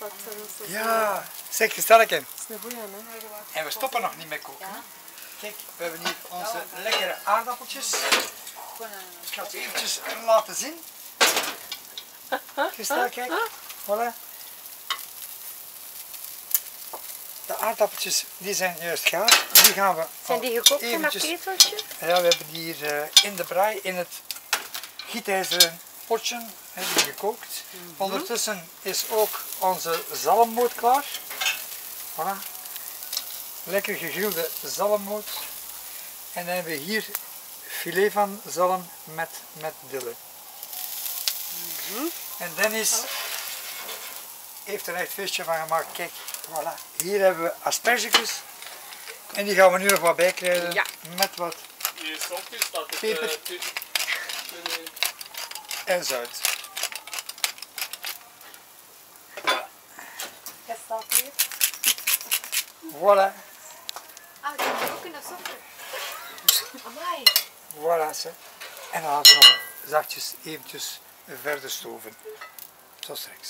dat zo. Ja, zeg gezellig in. Dat is een goeie, hè? En we stoppen nog niet met koken. Hè? Kijk, we hebben hier onze lekkere aardappeltjes. Ik ga het eventjes laten zien. Christel, kijk. Voilà. De aardappeltjes die zijn juist gaar. Die gaan we Zijn die gekookt in dat eventjes... keteltje? Ja, we hebben die hier in de braai, in het gietijzeren potje, hebben die gekookt. Ondertussen is ook onze zalmmoot klaar. Voilà. Lekker gegrilde zalmmoot. En dan hebben we hier filet van zalm met dille. En Dennis heeft er echt feestje van gemaakt. Kijk, voilà. Hier hebben we asperges. En die gaan we nu nog wat bijkrijgen met wat peper en zout. Dat staat hier. Voilà, Ah, dat is ook in de software. Amai. voilà ze. En dan gaan we nog zachtjes eventjes verder stoven. Tot straks.